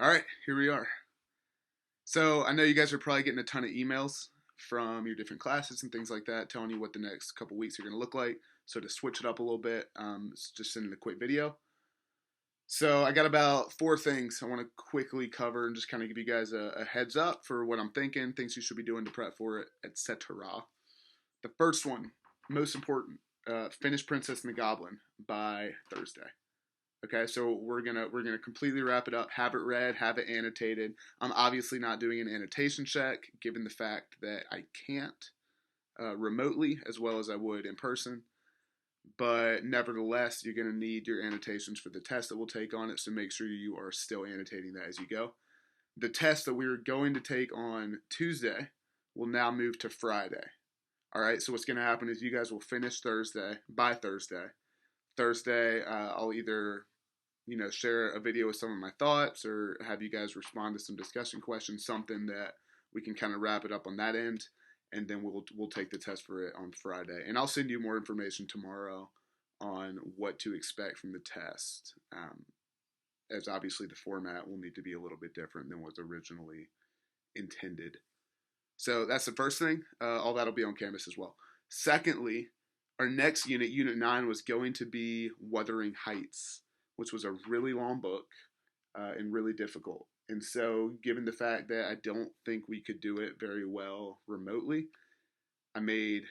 All right, here we are. So I know you guys are probably getting a ton of emails from your different classes and things like that, telling you what the next couple weeks are going to look like. So to switch it up a little bit, just sending a quick video. So I got about four things I want to quickly cover and just kind of give you guys a heads up for what I'm thinking, things you should be doing to prep for it, etc. The first one, most important, finish Princess and the Goblin by Thursday. Okay, so we're gonna completely wrap it up, have it read, have it annotated. I'm obviously not doing an annotation check, given the fact that I can't remotely as well as I would in person. But nevertheless, you're gonna need your annotations for the test that we'll take on it. So make sure you are still annotating that as you go. The test that we are going to take on Tuesday will now move to Friday. All right, so what's gonna happen is you guys will finish Thursday by Thursday. Thursday, I'll either share a video with some of my thoughts or have you guys respond to some discussion questions, something that we can kind of wrap it up on that end. And then we'll take the test for it on Friday. And I'll send you more information tomorrow on what to expect from the test. As obviously the format will need to be a little bit different than was originally intended. So that's the first thing. All that'll be on Canvas as well. Secondly, our next unit, Unit 9, was going to be Wuthering Heights, which was a really long book and really difficult. And so, given the fact that I don't think we could do it very well remotely, I made,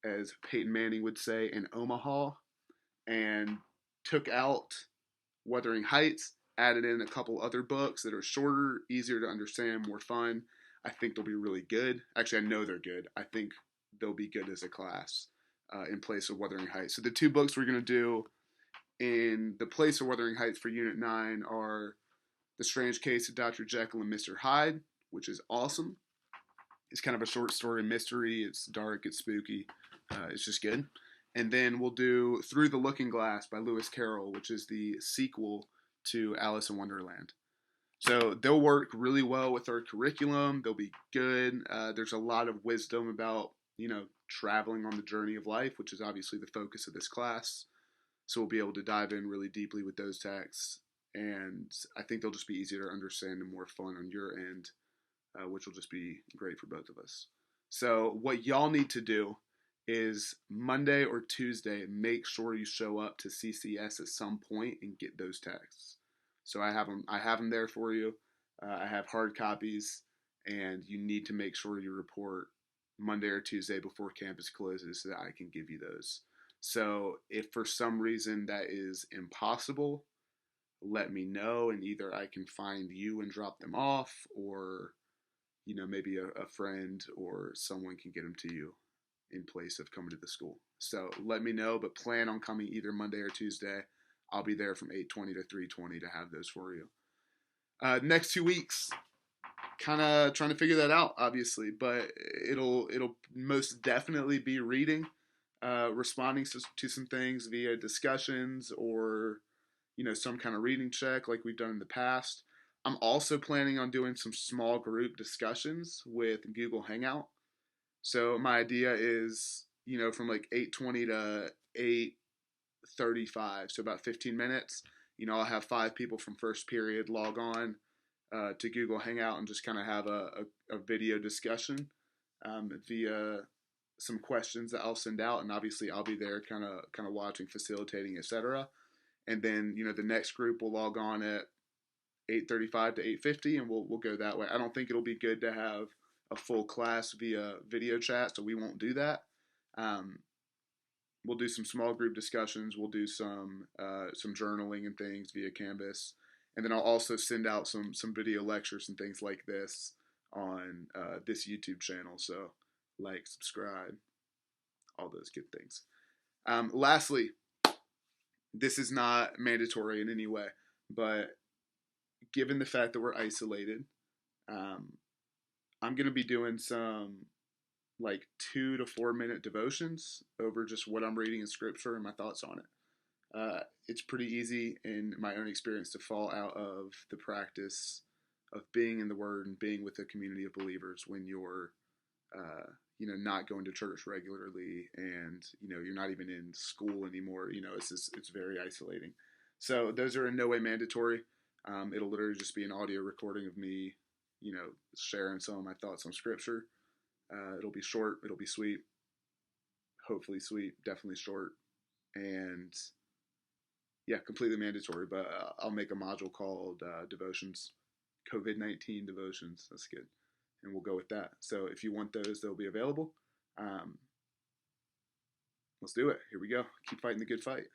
as Peyton Manning would say, an Omaha and took out Wuthering Heights, added in a couple other books that are shorter, easier to understand, more fun. I think they'll be really good. Actually, I know they're good. I think they'll be good as a class in place of Wuthering Heights. So the two books we're going to do in the place of Wuthering Heights for Unit 9 are The Strange Case of Dr. Jekyll and Mr. Hyde, which is awesome. It's kind of a short story mystery. It's dark, it's spooky. It's just good. And then we'll do Through the Looking Glass by Lewis Carroll, which is the sequel to Alice in Wonderland. So they'll work really well with our curriculum. They'll be good. There's a lot of wisdom about, traveling on the journey of life, which is obviously the focus of this class. So we'll be able to dive in really deeply with those texts. And I think they'll just be easier to understand and more fun on your end, which will just be great for both of us. So what y'all need to do is Monday or Tuesday, make sure you show up to CCS at some point and get those texts. So I have them there for you. I have hard copies, and you need to make sure you report Monday or Tuesday before campus closes so that I can give you those. So if for some reason that is impossible, let me know, and either I can find you and drop them off, or maybe a friend or someone can get them to you in place of coming to the school. So let me know, but plan on coming either Monday or Tuesday. I'll be there from 8:20 to 3:20 to have those for you. Next 2 weeks, kind of trying to figure that out, obviously, but it'll most definitely be reading, responding to some things via discussions or some kind of reading check like we've done in the past. I'm also planning on doing some small group discussions with Google Hangout. So my idea is, from like 8:20 to 8:35, so about 15 minutes. I'll have 5 people from first period log on to Google Hangout and just kind of have a video discussion via some questions that I'll send out, and obviously I'll be there kind of watching, facilitating, etc. And then the next group will log on at 8:35 to 8:50, and we'll go that way. I don't think it'll be good to have a full class via video chat, so we won't do that. We'll do some small group discussions. We'll do some journaling and things via Canvas, and then I'll also send out some video lectures and things like this on this YouTube channel. So like, subscribe, all those good things. Lastly, this is not mandatory in any way, but given the fact that we're isolated, I'm going to be doing some like 2 to 4 minute devotions over just what I'm reading in scripture and my thoughts on it. It's pretty easy in my own experience to fall out of the practice of being in the Word and being with a community of believers when you're, not going to church regularly, and you're not even in school anymore. It's very isolating. So those are in no way mandatory. It'll literally just be an audio recording of me, sharing some of my thoughts on scripture. It'll be short, it'll be sweet, hopefully sweet, definitely short, and yeah, completely mandatory. But I'll make a module called Devotions, COVID-19 Devotions. That's good, and we'll go with that. So if you want those, they'll be available. Let's do it. Here we go. Keep fighting the good fight.